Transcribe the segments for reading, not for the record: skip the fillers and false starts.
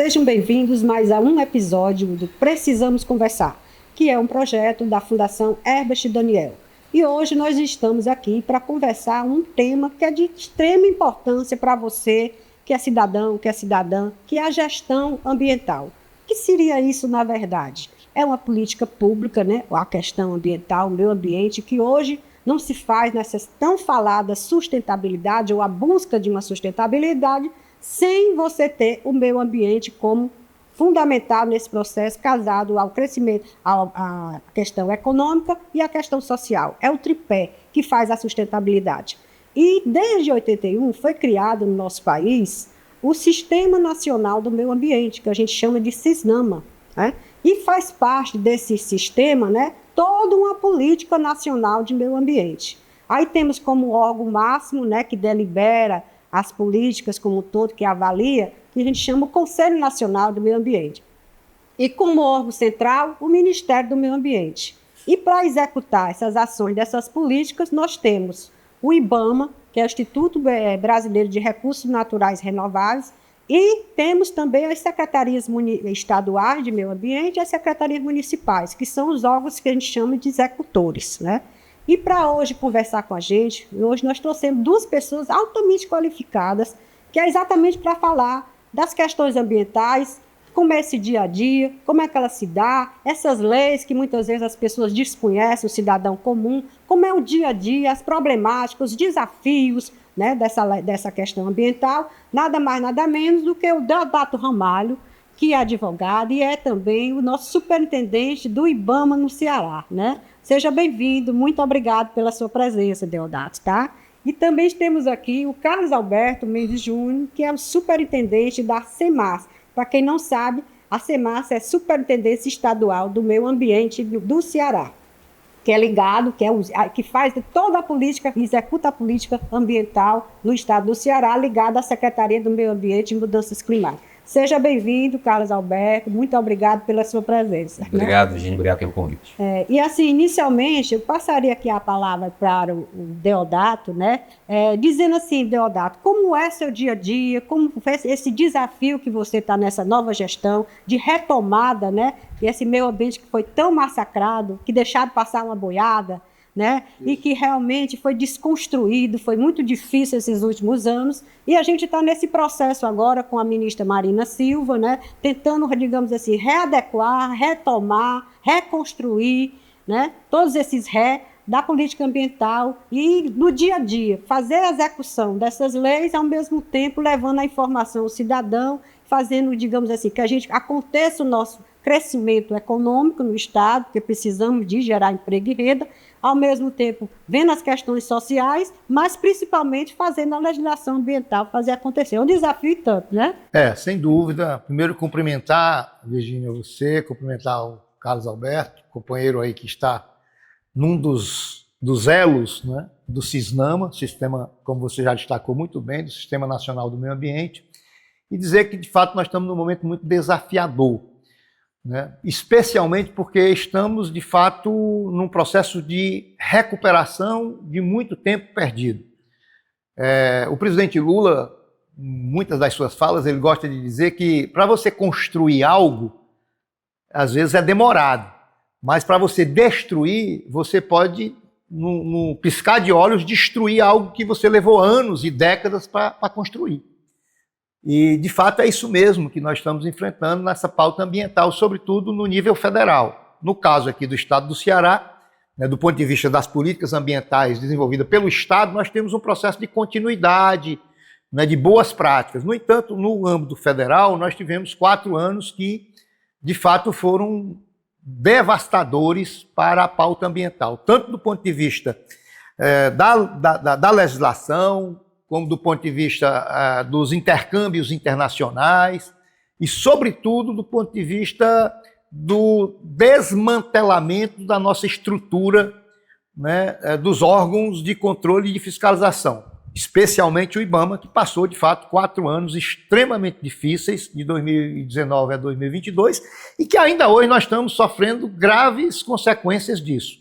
Sejam bem-vindos mais a um episódio do Precisamos Conversar, que é um projeto da Fundação Herbert Daniel. E hoje nós estamos aqui para conversar um tema que é de extrema importância para você, que é cidadão, que é cidadã, que é a gestão ambiental. O que seria isso, na verdade? É uma política pública, né? A questão ambiental, o meio ambiente, que hoje não se faz nessa tão falada sustentabilidade ou a busca de uma sustentabilidade sem você ter o meio ambiente como fundamental nesse processo, casado ao crescimento, à questão econômica e à questão social. É o tripé que faz a sustentabilidade. E desde 81 foi criado no nosso país o Sistema Nacional do Meio Ambiente, que a gente chama de SISNAMA, né? E faz parte desse sistema, né, toda uma política nacional de meio ambiente. Aí temos como órgão máximo, né, que delibera as políticas como um todo, que avalia, que a gente chama o Conselho Nacional do Meio Ambiente. E como órgão central, o Ministério do Meio Ambiente. E para executar essas ações dessas políticas, nós temos o IBAMA, que é o Instituto Brasileiro de Recursos Naturais Renováveis, e temos também as secretarias estaduais de meio ambiente e as secretarias municipais, que são os órgãos que a gente chama de executores, né? E para hoje conversar com a gente, hoje nós trouxemos duas pessoas altamente qualificadas, que é exatamente para falar das questões ambientais, como é esse dia a dia, como é que ela se dá, essas leis que muitas vezes as pessoas desconhecem, o cidadão comum, como é o dia a dia, as problemáticas, os desafios, né, dessa questão ambiental, nada mais, nada menos do que o Deodato Ramalho, que é advogado e é também o nosso superintendente do IBAMA no Ceará, né? Seja bem-vindo, muito obrigado pela sua presença, Deodato, tá? E também temos aqui o Carlos Alberto Mendes Júnior, que é o superintendente da SEMAS. Para quem não sabe, a SEMAS é Superintendência Estadual do Meio Ambiente do Ceará, que é ligado, que faz toda a política, executa a política ambiental no estado do Ceará, ligada à Secretaria do Meio Ambiente e Mudanças Climáticas. Seja bem-vindo, Carlos Alberto, muito obrigado pela sua presença. Obrigado, Virginia, obrigado pelo convite. E assim, inicialmente, eu passaria aqui a palavra para o Deodato, né? Dizendo assim, Deodato, como é seu dia a dia, como foi esse desafio que você está nessa nova gestão de retomada, né? E esse meio ambiente que foi tão massacrado, que deixaram passar uma boiada, né? E que realmente foi desconstruído, foi muito difícil esses últimos anos, e a gente está nesse processo agora com a ministra Marina Silva, né? Tentando, digamos assim, readequar, retomar, reconstruir, né? Todos esses da política ambiental e no dia a dia, fazer a execução dessas leis, ao mesmo tempo levando a informação ao cidadão, fazendo, digamos assim, que aconteça o nosso crescimento econômico no Estado, porque precisamos de gerar emprego e renda, ao mesmo tempo vendo as questões sociais, mas principalmente fazendo a legislação ambiental fazer acontecer. É um desafio e tanto, né? Sem dúvida. Primeiro cumprimentar, Virginia, você, cumprimentar o Carlos Alberto, companheiro aí que está num dos elos, né, do SISNAMA, sistema, como você já destacou muito bem, do Sistema Nacional do Meio Ambiente, e dizer que, de fato, nós estamos num momento muito desafiador, né? Especialmente porque estamos, de fato, num processo de recuperação de muito tempo perdido. O presidente Lula, em muitas das suas falas, ele gosta de dizer que para você construir algo, às vezes é demorado, mas para você destruir, você pode, num piscar de olhos, destruir algo que você levou anos e décadas para construir. E, de fato, é isso mesmo que nós estamos enfrentando nessa pauta ambiental, sobretudo no nível federal. No caso aqui do estado do Ceará, né, do ponto de vista das políticas ambientais desenvolvidas pelo Estado, nós temos um processo de continuidade, né, de boas práticas. No entanto, no âmbito federal, nós tivemos 4 anos que, de fato, foram devastadores para a pauta ambiental, tanto do ponto de vista da legislação, como do ponto de vista dos intercâmbios internacionais e, sobretudo, do ponto de vista do desmantelamento da nossa estrutura, né, dos órgãos de controle e de fiscalização, especialmente o IBAMA, que passou, de fato, 4 anos extremamente difíceis, de 2019 a 2022, e que ainda hoje nós estamos sofrendo graves consequências disso.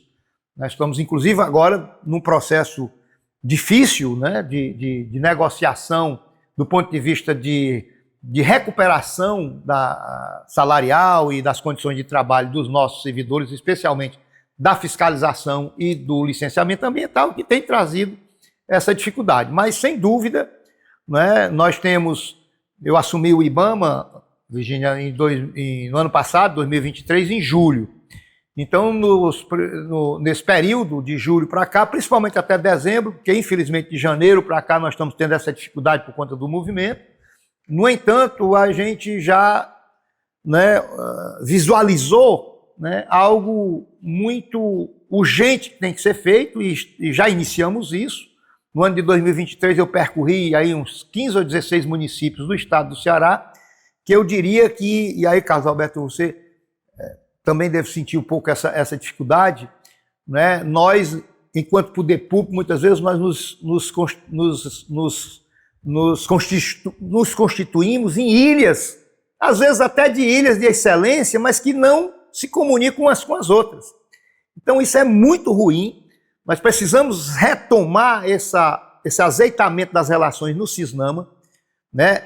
Nós estamos, inclusive, agora num processo difícil, né, de negociação do ponto de vista de recuperação salarial e das condições de trabalho dos nossos servidores, especialmente da fiscalização e do licenciamento ambiental, que tem trazido essa dificuldade. Mas, sem dúvida, né, eu assumi o IBAMA, Virgínia, no ano passado, 2023, em julho. Então, nesse período de julho para cá, principalmente até dezembro, porque infelizmente de janeiro para cá nós estamos tendo essa dificuldade por conta do movimento. No entanto, a gente já, né, visualizou, né, algo muito urgente que tem que ser feito e já iniciamos isso. No ano de 2023 eu percorri aí uns 15 ou 16 municípios do estado do Ceará, que eu diria que, e aí, Carlos Alberto, você também deve sentir um pouco essa dificuldade, né? Nós, enquanto poder público, muitas vezes nós nos constituímos em ilhas, às vezes até de ilhas de excelência, mas que não se comunicam umas com as outras. Então isso é muito ruim, nós precisamos retomar esse azeitamento das relações no Cisnama, né?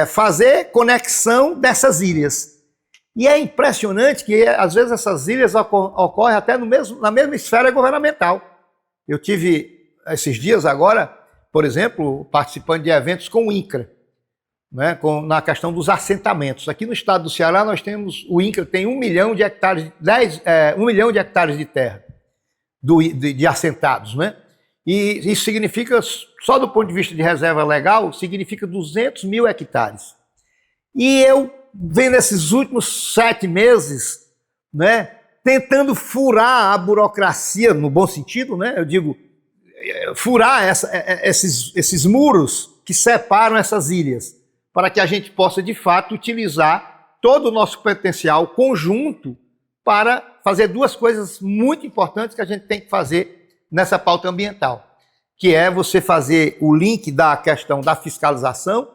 Fazer conexão dessas ilhas. E é impressionante que, às vezes, essas ilhas ocorrem até na mesma esfera governamental. Eu tive, esses dias agora, por exemplo, participando de eventos com o INCRA, né, na questão dos assentamentos. Aqui no estado do Ceará, o INCRA tem 1 milhão de hectares, 1 milhão de hectares de terra de assentados, né? E isso significa, só do ponto de vista de reserva legal, significa 200 mil hectares. E eu, vendo esses últimos 7 meses, né, tentando furar a burocracia, no bom sentido, né, eu digo, furar esses muros que separam essas ilhas, para que a gente possa, de fato, utilizar todo o nosso potencial conjunto para fazer 2 coisas muito importantes que a gente tem que fazer nessa pauta ambiental, que é você fazer o link da questão da fiscalização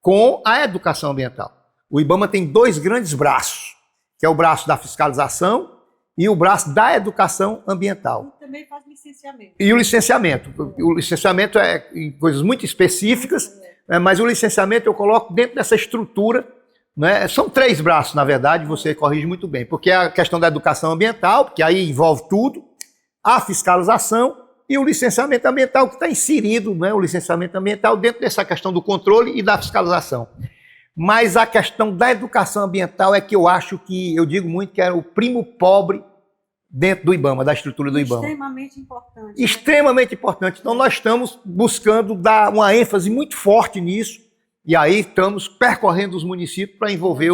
com a educação ambiental. O IBAMA tem 2 grandes braços, que é o braço da fiscalização e o braço da educação ambiental. E também faz licenciamento. E o licenciamento. O licenciamento é em coisas muito específicas, mas o licenciamento eu coloco dentro dessa estrutura, né? São 3 braços, na verdade, você corrige muito bem, porque é a questão da educação ambiental, que aí envolve tudo, a fiscalização e o licenciamento ambiental, que está inserido, né, o licenciamento ambiental dentro dessa questão do controle e da fiscalização. Mas a questão da educação ambiental é que eu acho que, eu digo muito que é o primo pobre dentro do IBAMA, da estrutura do IBAMA. Extremamente importante. Extremamente importante. Então nós estamos buscando dar uma ênfase muito forte nisso, e aí estamos percorrendo os municípios para envolver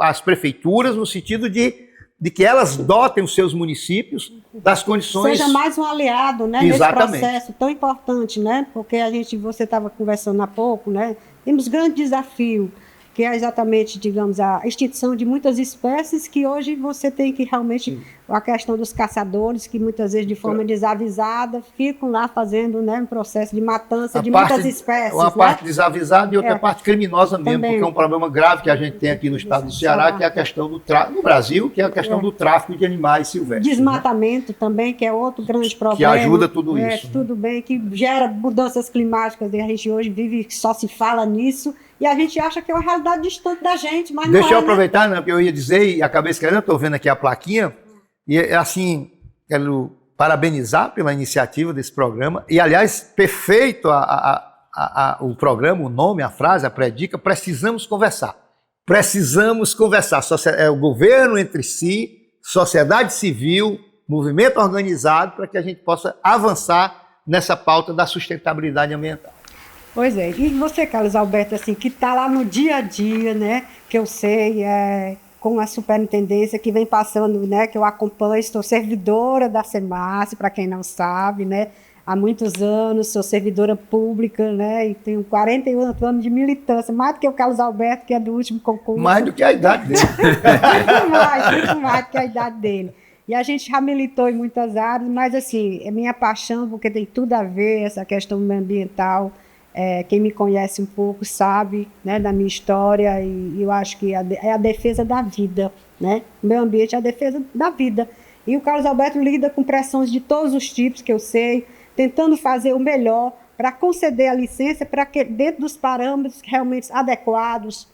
as prefeituras no sentido de que elas dotem os seus municípios das condições... Seja mais um aliado, né, nesse processo tão importante, né? Porque você estava conversando há pouco, né? Temos grande desafio, que é exatamente, digamos, a extinção de muitas espécies que hoje você tem que realmente... A questão dos caçadores, que muitas vezes de forma desavisada ficam lá fazendo, né, um processo de matança de muitas espécies. Uma parte desavisada e outra parte criminosa mesmo, também, porque é um problema grave que a gente tem aqui no estado do Ceará, que é a questão do tráfico, no Brasil, que é a questão do tráfico de animais silvestres. Desmatamento, né? Também, que é outro grande problema. Que ajuda tudo isso. Tudo bem, que gera mudanças climáticas, e a gente hoje vive, só se fala nisso, e a gente acha que é uma realidade distante da gente, mas Deixa não é, eu aproveitar, né, porque eu ia dizer, e acabei escrevendo, estou vendo aqui a plaquinha, e assim, quero parabenizar pela iniciativa desse programa, e aliás, perfeito o programa, o nome, a frase, a predica, precisamos conversar. Precisamos conversar, o governo entre si, sociedade civil, movimento organizado, para que a gente possa avançar nessa pauta da sustentabilidade ambiental. Pois é, e você, Carlos Alberto, assim, que está lá no dia a dia, né, que eu sei, com a superintendência que vem passando, né, que eu acompanho, estou servidora da SEMASSE, para quem não sabe, né, há muitos anos, sou servidora pública, né, e tenho 48 anos de militância, mais do que o Carlos Alberto, que é do último concurso. Mais do que a idade dele. muito mais do que a idade dele. E a gente já militou em muitas áreas, mas assim, é minha paixão, porque tem tudo a ver, essa questão ambiental. Quem me conhece um pouco sabe, né, da minha história, e eu acho que é a defesa da vida, né? O meio ambiente é a defesa da vida. E o Carlos Alberto lida com pressões de todos os tipos, que eu sei, tentando fazer o melhor para conceder a licença para que, dentro dos parâmetros realmente adequados,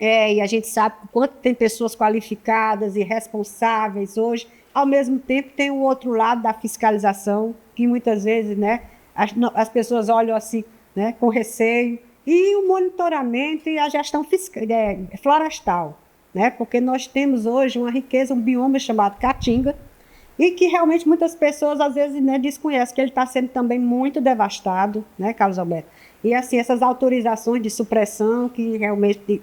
E a gente sabe o quanto tem pessoas qualificadas e responsáveis hoje. Ao mesmo tempo, tem o outro lado da fiscalização, que muitas vezes, né, as pessoas olham assim, né, com receio. E o monitoramento e a gestão florestal, né, porque nós temos hoje uma riqueza, um bioma chamado Caatinga, e que realmente muitas pessoas às vezes, né, desconhecem que ele está sendo também muito devastado, né, Carlos Alberto? E assim, essas autorizações de supressão, que realmente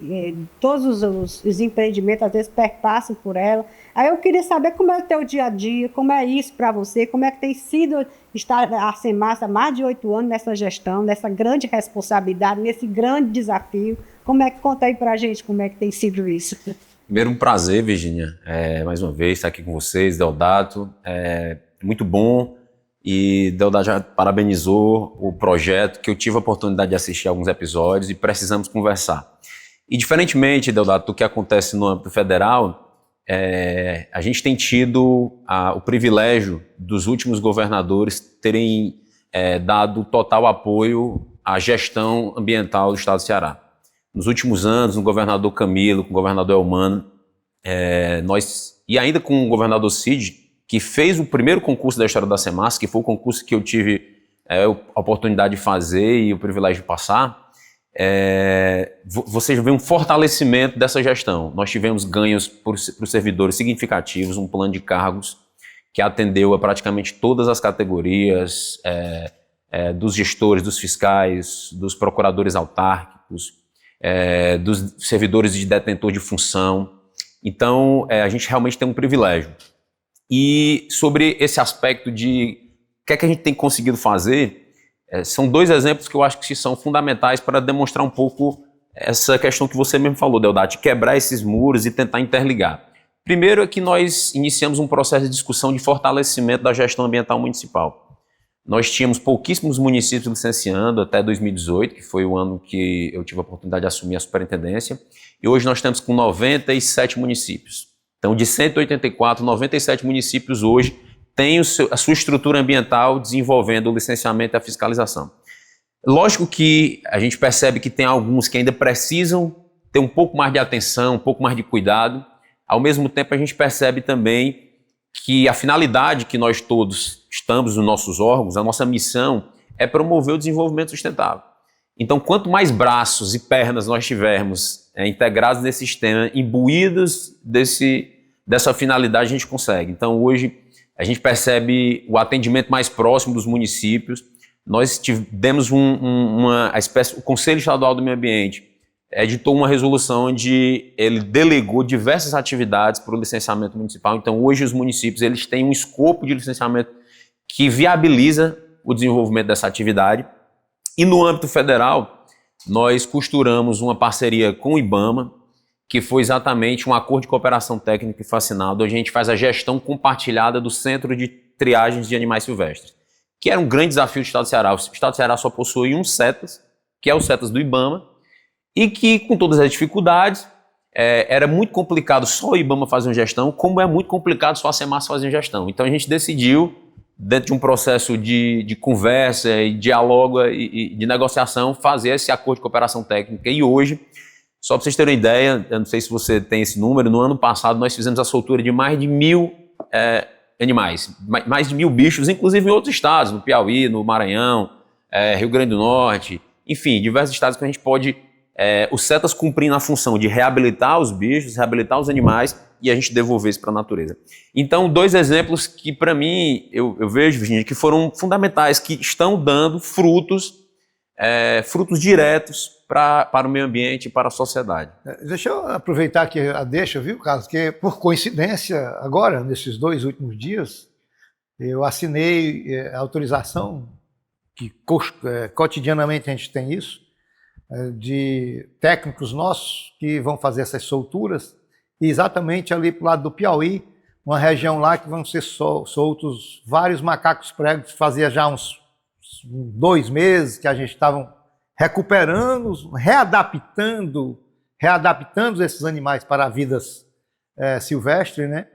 todos os empreendimentos às vezes perpassam por ela. Aí eu queria saber como é o teu dia a dia, como é isso para você, como é que tem sido estar a Semasa há mais de 8 anos nessa gestão, nessa grande responsabilidade, nesse grande desafio. Como é que conta aí para a gente como é que tem sido isso? Primeiro, um prazer, Virgínia, mais uma vez estar aqui com vocês, Deodato. Muito bom. E Deodato já parabenizou o projeto, que eu tive a oportunidade de assistir alguns episódios e precisamos conversar. E diferentemente, Deodato, do que acontece no âmbito federal, a gente tem tido o privilégio dos últimos governadores terem dado total apoio à gestão ambiental do estado do Ceará. Nos últimos anos, no governador Camilo, com o governador Elmano, e ainda com o governador Cid, que fez o primeiro concurso da história da Semasa, que foi o concurso que eu tive a oportunidade de fazer e o privilégio de passar, você vê um fortalecimento dessa gestão. Nós tivemos ganhos para os servidores significativos, um plano de cargos que atendeu a praticamente todas as categorias dos gestores, dos fiscais, dos procuradores autárquicos, dos servidores de detentor de função. Então, a gente realmente tem um privilégio. E sobre esse aspecto de o que é que a gente tem conseguido fazer, são 2 exemplos que eu acho que são fundamentais para demonstrar um pouco essa questão que você mesmo falou, Deodato, de quebrar esses muros e tentar interligar. Primeiro é que nós iniciamos um processo de discussão de fortalecimento da gestão ambiental municipal. Nós tínhamos pouquíssimos municípios licenciando até 2018, que foi o ano que eu tive a oportunidade de assumir a superintendência, e hoje nós temos com 97 municípios. Então, de 184, 97 municípios hoje têm a sua estrutura ambiental desenvolvendo o licenciamento e a fiscalização. Lógico que a gente percebe que tem alguns que ainda precisam ter um pouco mais de atenção, um pouco mais de cuidado. Ao mesmo tempo, a gente percebe também que a finalidade que nós todos estamos nos nossos órgãos, a nossa missão é promover o desenvolvimento sustentável. Então, quanto mais braços e pernas nós tivermos integrados nesse sistema, imbuídos dessa finalidade, a gente consegue. Então, hoje, a gente percebe o atendimento mais próximo dos municípios. Nós tivemos o Conselho Estadual do Meio Ambiente editou uma resolução onde ele delegou diversas atividades para o licenciamento municipal. Então, hoje, os municípios eles têm um escopo de licenciamento que viabiliza o desenvolvimento dessa atividade. E no âmbito federal, nós costuramos uma parceria com o IBAMA, que foi exatamente um acordo de cooperação técnica e fascinado, onde a gente faz a gestão compartilhada do Centro de Triagens de Animais Silvestres, que era um grande desafio do estado do Ceará. O estado do Ceará só possui um CETAS, que é o CETAS do IBAMA, e que, com todas as dificuldades, era muito complicado só o IBAMA fazer uma gestão, como é muito complicado só a Semasa fazer uma gestão. Então a gente decidiu, dentro de um processo de conversa e diálogo e de negociação, fazer esse acordo de cooperação técnica. E hoje, só para vocês terem uma ideia, eu não sei se você tem esse número, no ano passado nós fizemos a soltura de mais de 1.000 animais, mais de 1.000 bichos, inclusive em outros estados, no Piauí, no Maranhão, Rio Grande do Norte, enfim, diversos estados que a gente pode, os CETAS cumprindo a função de reabilitar os bichos, reabilitar os animais e a gente devolver isso para a natureza. Então, 2 exemplos que para mim, eu vejo, Virgínia, que foram fundamentais, que estão dando frutos diretos para o meio ambiente e para a sociedade. Deixa eu aproveitar aqui a deixa, viu, Carlos? Que por coincidência, agora, nesses 2 últimos dias, eu assinei a autorização, que cotidianamente a gente tem isso, de técnicos nossos que vão fazer essas solturas, e exatamente ali para o lado do Piauí, uma região lá que vão ser soltos vários macacos pregos, fazia já uns 2 meses que a gente estava recuperando, readaptando esses animais para vidas silvestres, né?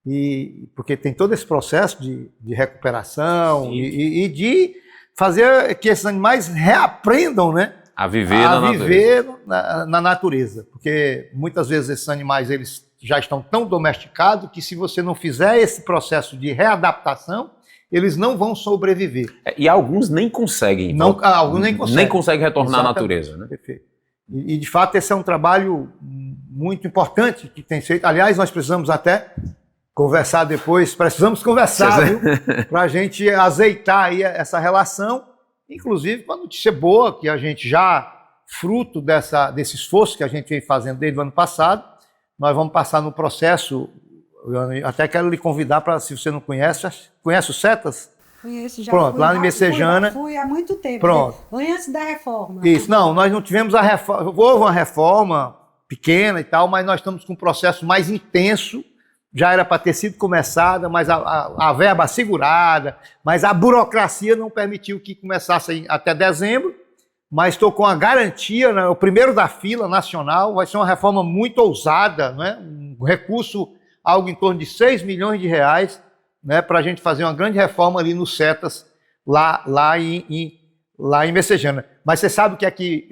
E porque tem todo esse processo de recuperação e de fazer que esses animais reaprendam, né? A viver na natureza. Viver na natureza. Porque muitas vezes esses animais eles já estão tão domesticados que se você não fizer esse processo de readaptação, eles não vão sobreviver. E alguns nem conseguem. Alguns nem conseguem. Nem conseguem retornar Exatamente. à natureza. Né? Perfeito. E, de fato, esse é um trabalho muito importante que tem feito. Aliás, nós precisamos até conversar depois, precisamos conversar, viu? Para a gente azeitar aí essa relação, inclusive com a notícia boa, que a gente já, fruto desse esforço que a gente vem fazendo desde o ano passado, nós vamos passar no processo. Eu até quero lhe convidar para, se você não conhece o CETAS? Conheço, já Pronto, fui, lá em Messejana. Fui há muito tempo. Pronto. Antes da reforma. Isso, não, nós não tivemos a reforma, houve uma reforma pequena e tal, mas nós estamos com um processo mais intenso, já era para ter sido começada, mas a verba assegurada, mas a burocracia não permitiu que começasse até dezembro, mas estou com a garantia, né, o primeiro da fila nacional, vai ser uma reforma muito ousada, né, um recurso, algo em torno de 6 milhões de reais, né, para a gente fazer uma grande reforma ali no CETAS, lá em Messejana. Mas você sabe que aqui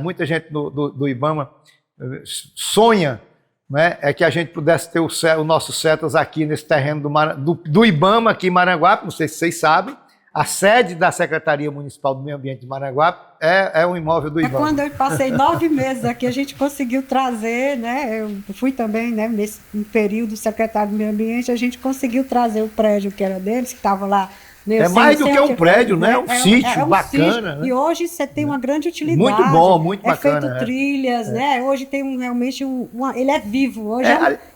muita gente do IBAMA sonha, né, é que a gente pudesse ter o nosso CETAS aqui nesse terreno do IBAMA, aqui em Maranguape, não sei se vocês sabem, a sede da Secretaria Municipal do Meio Ambiente de Maranguape é um imóvel do IBAMA. Quando eu passei 9 meses aqui, a gente conseguiu trazer, né, eu fui também, né, nesse período secretário do Meio Ambiente, a gente conseguiu trazer o prédio que era deles, que estava lá. É mais do que um prédio, né? Um sítio bacana. Sítio. Né? E hoje você tem uma grande utilidade. Muito bom, muito bacana. É feito trilhas, né? Hoje tem realmente ele é vivo. Hoje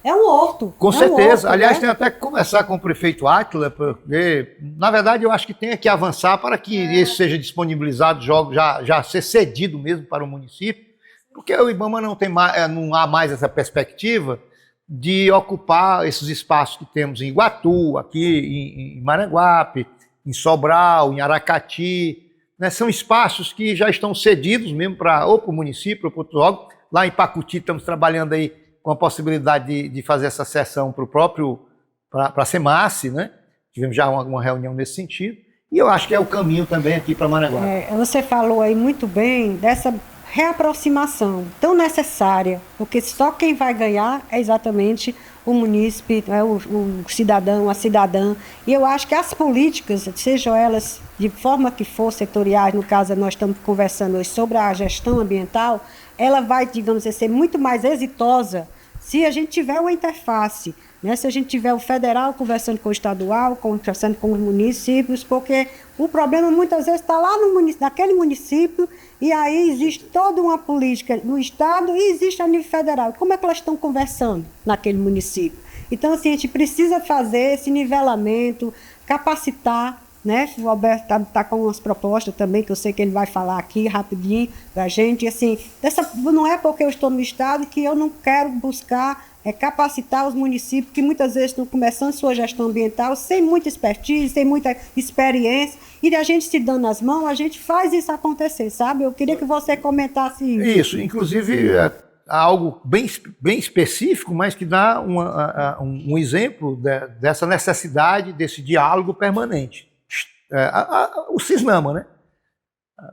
é um horto. Com certeza. Um horto, aliás, né? tem até que conversar com o prefeito Átila, porque, na verdade, eu acho que tem que avançar para que isso seja disponibilizado, já ser cedido mesmo para o município, porque o IBAMA não há mais essa perspectiva de ocupar esses espaços que temos em Iguatu, aqui em Maranguape, em Sobral, em Aracati, né? São espaços que já estão cedidos mesmo ou para o município ou para outro órgão. Lá em Pacuti estamos trabalhando aí com a possibilidade de fazer essa sessão para a SEMASSE, né? Tivemos já uma reunião nesse sentido. E eu acho que é o caminho também aqui para Maranguape. Você falou aí muito bem dessa reaproximação tão necessária, porque só quem vai ganhar é exatamente o munícipe, o cidadão, a cidadã. E eu acho que as políticas, sejam elas de forma que for setoriais, no caso nós estamos conversando hoje sobre a gestão ambiental, ela vai, digamos assim, ser muito mais exitosa se a gente tiver uma interface, né? Se a gente tiver o federal conversando com o estadual, conversando com os municípios, porque o problema muitas vezes está lá naquele município, e aí existe toda uma política no estado e existe a nível federal. Como é que elas estão conversando naquele município? Então, assim, a gente precisa fazer esse nivelamento, capacitar, né? O Alberto está com umas propostas também, que eu sei que ele vai falar aqui rapidinho para a gente. E, assim, não é porque eu estou no estado que eu não quero buscar capacitar os municípios que muitas vezes estão começando sua gestão ambiental sem muita expertise, sem muita experiência, e a gente se dando as mãos, a gente faz isso acontecer, sabe? Eu queria que você comentasse isso. Isso, inclusive algo bem específico, mas que dá um exemplo dessa necessidade, desse diálogo permanente. O CISNAMA, né?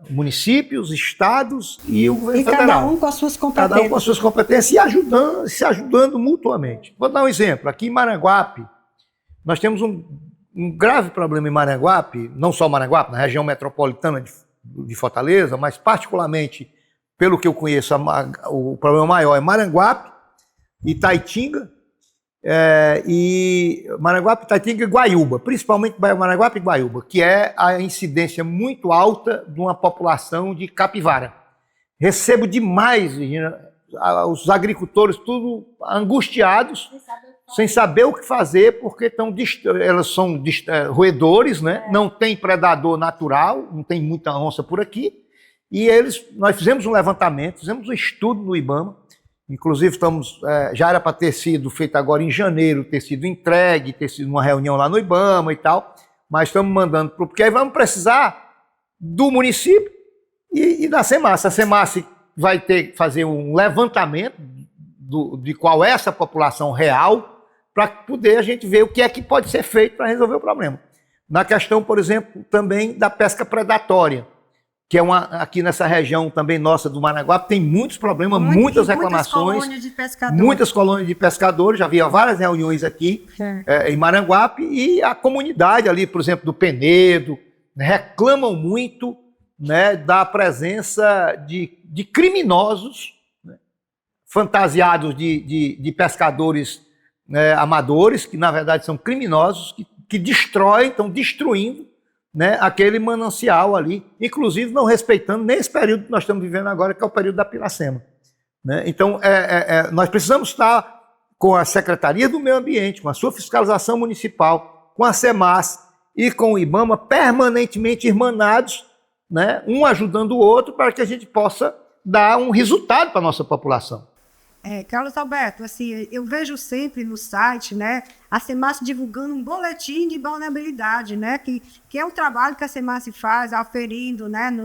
Municípios, estados e o governo federal. Cada um com as suas competências. Cada um com as suas competências e se ajudando mutuamente. Vou dar um exemplo. Aqui em Maranguape, nós temos um grave problema em Maranguape, não só Maranguape, na região metropolitana de Fortaleza, mas particularmente, pelo que eu conheço, o problema maior é Maranguape, Itaitinga, Maranguape, Itaitinga e Guaiúba, principalmente Maranguape e Guaiúba, que é a incidência muito alta de uma população de capivara. Recebo demais, Virginia, os agricultores tudo angustiados, sem saber o que fazer, porque elas são roedores, né? Não tem predador natural, não tem muita onça por aqui, e nós fizemos um levantamento, fizemos um estudo no IBAMA. Inclusive, já era para ter sido feito agora em janeiro, ter sido entregue, ter sido uma reunião lá no IBAMA e tal, mas estamos mandando porque aí vamos precisar do município e da SEMASSE. A SEMASSE vai ter que fazer um levantamento de qual é essa população real, para poder a gente ver o que é que pode ser feito para resolver o problema. Na questão, por exemplo, também da pesca predatória, que é aqui nessa região também nossa do Maranguape, tem muitos problemas, muitas reclamações, muitas colônias de pescadores, já havia várias reuniões aqui em Maranguape, e a comunidade ali, por exemplo, do Penedo, reclamam muito, né, da presença de criminosos, né, fantasiados de pescadores, né, amadores, que na verdade são criminosos, que destroem, estão destruindo, né, aquele manancial ali, inclusive não respeitando nem esse período que nós estamos vivendo agora, que é o período da Piracema. Né? Então, nós precisamos estar com a Secretaria do Meio Ambiente, com a sua fiscalização municipal, com a SEMAS e com o IBAMA, permanentemente irmanados, né, um ajudando o outro, para que a gente possa dar um resultado para a nossa população. Carlos Alberto, assim, eu vejo sempre no site, né, a SEMAS divulgando um boletim de vulnerabilidade, né, que é um trabalho que a SEMAS faz, aferindo, né,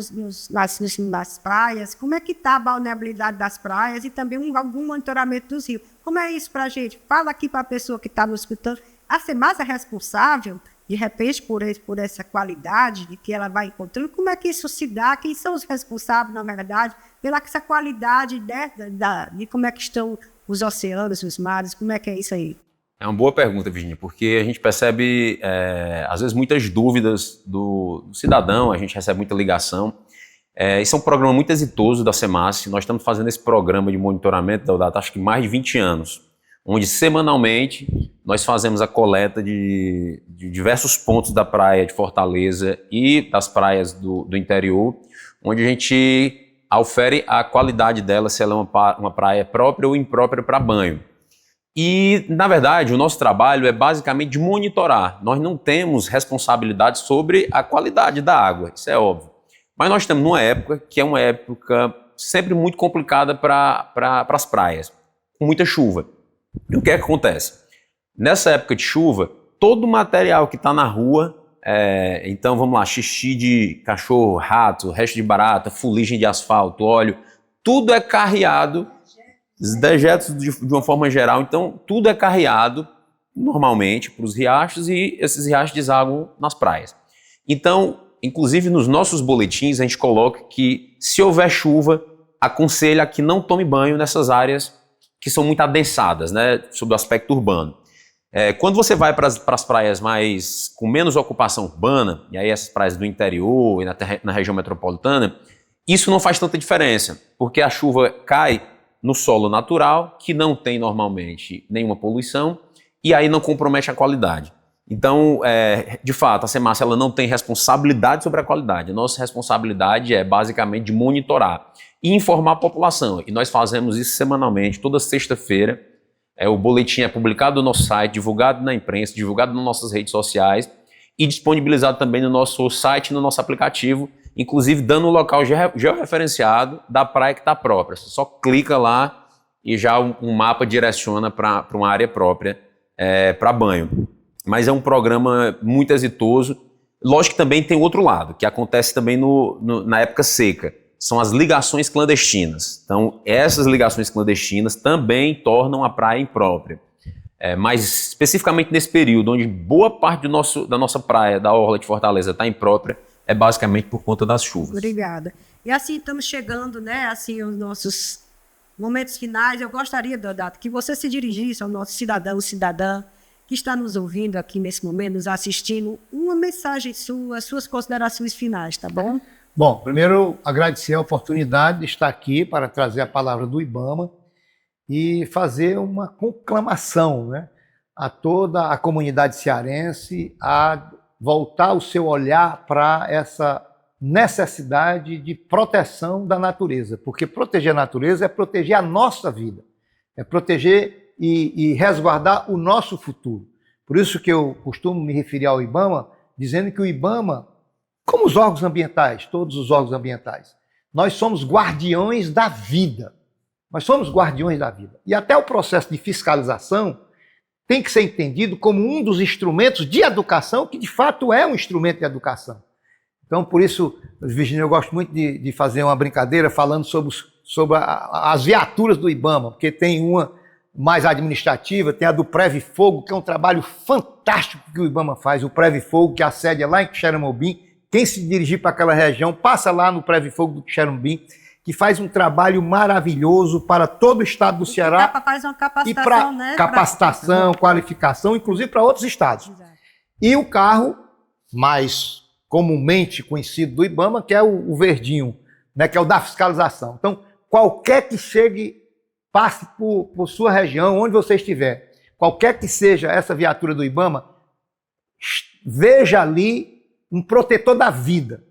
nas praias, como é que está a vulnerabilidade das praias e também algum monitoramento dos rios. Como é isso para a gente? Fala aqui para a pessoa que está nos escutando. A SEMAS é responsável, de repente, por essa qualidade de que ela vai encontrando? Como é que isso se dá? Quem são os responsáveis, na verdade, pela essa qualidade de como é que estão os oceanos, os mares? Como é que é isso aí? É uma boa pergunta, Virginia, porque a gente percebe, às vezes, muitas dúvidas do cidadão, a gente recebe muita ligação. Esse é um programa muito exitoso da SEMAS. Nós estamos fazendo esse programa de monitoramento, Deodato, acho que mais de 20 anos, onde semanalmente nós fazemos a coleta de diversos pontos da praia de Fortaleza e das praias do interior, onde a gente aufere a qualidade dela, se ela é uma praia própria ou imprópria para banho. E, na verdade, o nosso trabalho é basicamente de monitorar. Nós não temos responsabilidade sobre a qualidade da água, isso é óbvio. Mas nós estamos numa época que é uma época sempre muito complicada para as praias, com muita chuva. E o que é que acontece? Nessa época de chuva, todo o material que está na rua, então vamos lá, xixi de cachorro, rato, resto de barata, fuligem de asfalto, óleo, tudo é carreado, os dejetos de uma forma geral, então tudo é carreado normalmente para os riachos e esses riachos desaguam nas praias. Então, inclusive nos nossos boletins a gente coloca que se houver chuva, aconselha que não tome banho nessas áreas que são muito adensadas, né, sob o aspecto urbano. Quando você vai para as praias com menos ocupação urbana, e aí essas praias do interior e na região metropolitana, isso não faz tanta diferença, porque a chuva cai no solo natural, que não tem normalmente nenhuma poluição, e aí não compromete a qualidade. Então, de fato, a SEMAS ela não tem responsabilidade sobre a qualidade. A nossa responsabilidade é basicamente de monitorar e informar a população. E nós fazemos isso semanalmente, toda sexta-feira. O boletim é publicado no nosso site, divulgado na imprensa, divulgado nas nossas redes sociais e disponibilizado também no nosso site e no nosso aplicativo, inclusive dando o local georreferenciado da praia que está própria. Você só clica lá e já um mapa direciona para uma área própria para banho. Mas é um programa muito exitoso. Lógico que também tem outro lado, que acontece também na época seca. São as ligações clandestinas. Então, essas ligações clandestinas também tornam a praia imprópria. Mas, especificamente nesse período, onde boa parte da nossa praia, da orla de Fortaleza, está imprópria, é basicamente por conta das chuvas. Obrigada. E assim, estamos chegando, né, assim, aos nossos momentos finais. Eu gostaria, Deodato, que você se dirigisse ao nosso cidadão, cidadã, que está nos ouvindo aqui nesse momento, nos assistindo, uma mensagem sua, suas considerações finais, tá bom? Bom, primeiro agradecer a oportunidade de estar aqui para trazer a palavra do IBAMA e fazer uma conclamação, né, a toda a comunidade cearense a voltar o seu olhar para essa necessidade de proteção da natureza, porque proteger a natureza é proteger a nossa vida, é proteger e resguardar o nosso futuro. Por isso que eu costumo me referir ao IBAMA, dizendo que o IBAMA, como os órgãos ambientais, todos os órgãos ambientais, nós somos guardiões da vida. Nós somos guardiões da vida. E até o processo de fiscalização tem que ser entendido como um dos instrumentos de educação, que de fato é um instrumento de educação. Então, por isso, Virginia, eu gosto muito de fazer uma brincadeira falando sobre as viaturas do IBAMA, porque tem uma mais administrativa, tem a do Preve Fogo, que é um trabalho fantástico que o IBAMA faz, o Preve Fogo, que a sede é lá em Xeramobim, quem se dirigir para aquela região, passa lá no Pré-Fogo do Quixeramobim, que faz um trabalho maravilhoso para todo o estado do Ceará. Faz uma capacitação, e para né? capacitação, qualificação, inclusive para outros estados. Exato. E o carro mais comumente conhecido do IBAMA, que é o verdinho, né, que é o da fiscalização. Então, qualquer que chegue, passe por sua região, onde você estiver, qualquer que seja essa viatura do IBAMA, veja ali um protetor da vida,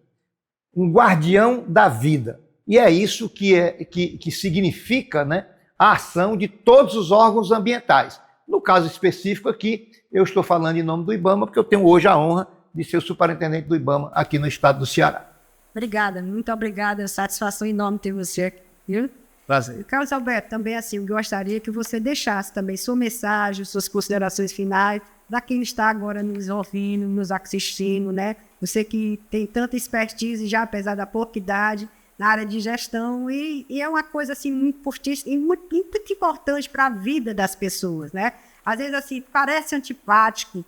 um guardião da vida. E é isso que significa, né, a ação de todos os órgãos ambientais. No caso específico aqui, eu estou falando em nome do IBAMA, porque eu tenho hoje a honra de ser o superintendente do IBAMA aqui no estado do Ceará. Obrigada, muito obrigada. Satisfação enorme ter você aqui. Viu? Prazer. Carlos Alberto, também assim, eu gostaria que você deixasse também sua mensagem, suas considerações finais, da quem está agora nos ouvindo, nos assistindo, né? Você que tem tanta expertise já, apesar da pouca idade, na área de gestão, e é uma coisa assim muito importante para a vida das pessoas, né? Às vezes assim, parece antipático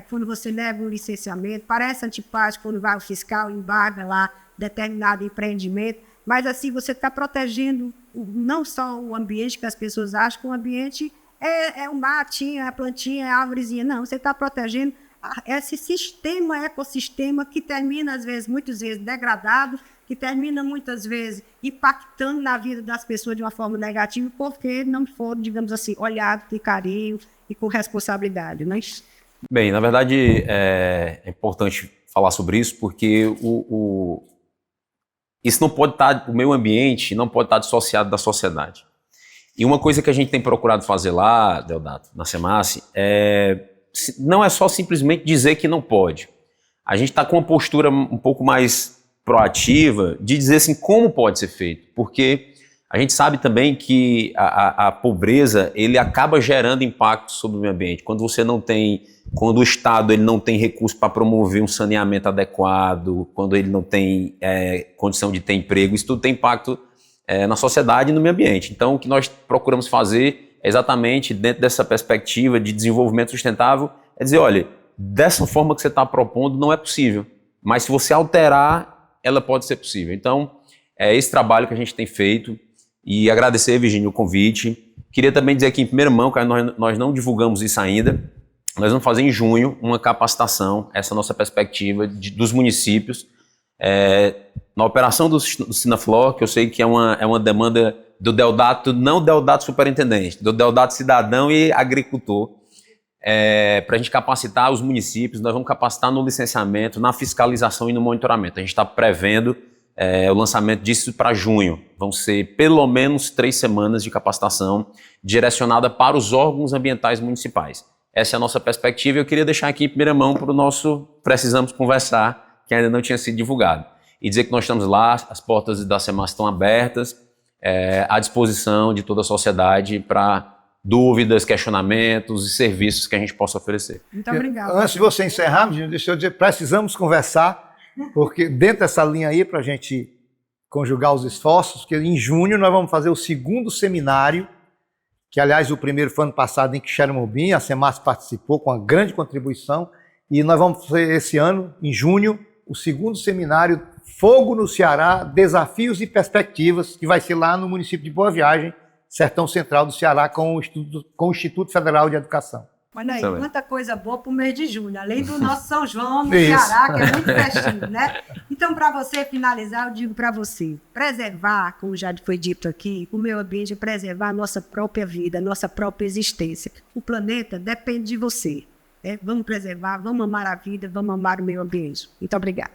quando você leva um licenciamento, parece antipático quando vai o fiscal, embarga lá determinado empreendimento, mas assim você está protegendo não só o ambiente, que as pessoas acham que o ambiente é um matinho, é a plantinha, é a árvorezinha. Não, você está protegendo esse ecossistema que termina, muitas vezes, degradado, que termina, muitas vezes, impactando na vida das pessoas de uma forma negativa, porque não foram, digamos assim, olhados com carinho e com responsabilidade, né? Bem, na verdade, é importante falar sobre isso, porque isso não pode estar, o meio ambiente não pode estar dissociado da sociedade. E uma coisa que a gente tem procurado fazer lá, Deodato, na SEMASSE, não é só simplesmente dizer que não pode. A gente está com uma postura um pouco mais proativa de dizer assim como pode ser feito, porque a gente sabe também que a pobreza ele acaba gerando impacto sobre o meio ambiente. Quando o Estado ele não tem recurso para promover um saneamento adequado, quando ele não tem condição de ter emprego, isso tudo tem impacto na sociedade e no meio ambiente. Então, o que nós procuramos fazer é exatamente dentro dessa perspectiva de desenvolvimento sustentável, é dizer, olha, dessa forma que você está propondo não é possível, mas se você alterar, ela pode ser possível. Então, é esse trabalho que a gente tem feito e agradecer, Virgínio, o convite. Queria também dizer aqui em primeira mão, que nós não divulgamos isso ainda, nós vamos fazer em junho uma capacitação, essa nossa perspectiva dos municípios, na operação do Sinaflor, que eu sei que é uma demanda do Deodato, não Deodato superintendente, do Deodato cidadão e agricultor, para a gente capacitar os municípios. Nós vamos capacitar no licenciamento, na fiscalização e no monitoramento. A gente está prevendo o lançamento disso para junho. Vão ser pelo menos 3 semanas de capacitação direcionada para os órgãos ambientais municipais. Essa é a nossa perspectiva e eu queria deixar aqui em primeira mão para o nosso Precisamos Conversar, que ainda não tinha sido divulgado. E dizer que nós estamos lá, as portas da SEMASSE estão abertas, à disposição de toda a sociedade para dúvidas, questionamentos e serviços que a gente possa oferecer. Muito obrigado. Antes de você encerrar, deixa eu dizer, precisamos conversar, porque dentro dessa linha aí, para a gente conjugar os esforços, que em junho nós vamos fazer o 2º seminário, que aliás o primeiro foi ano passado em Quixeramobim, a SEMASSE participou com uma grande contribuição, e nós vamos fazer esse ano, em junho, o 2º seminário Fogo no Ceará, Desafios e Perspectivas, que vai ser lá no município de Boa Viagem, Sertão Central do Ceará, com o Instituto Federal de Educação. Olha aí, quanta coisa boa para o mês de junho, além do nosso São João no Ceará, que é muito festinho, né? Então, para você finalizar, eu digo para você, preservar, como já foi dito aqui, o meio ambiente é preservar a nossa própria vida, a nossa própria existência. O planeta depende de você. Vamos preservar, vamos amar a vida, vamos amar o meio ambiente. Muito obrigada.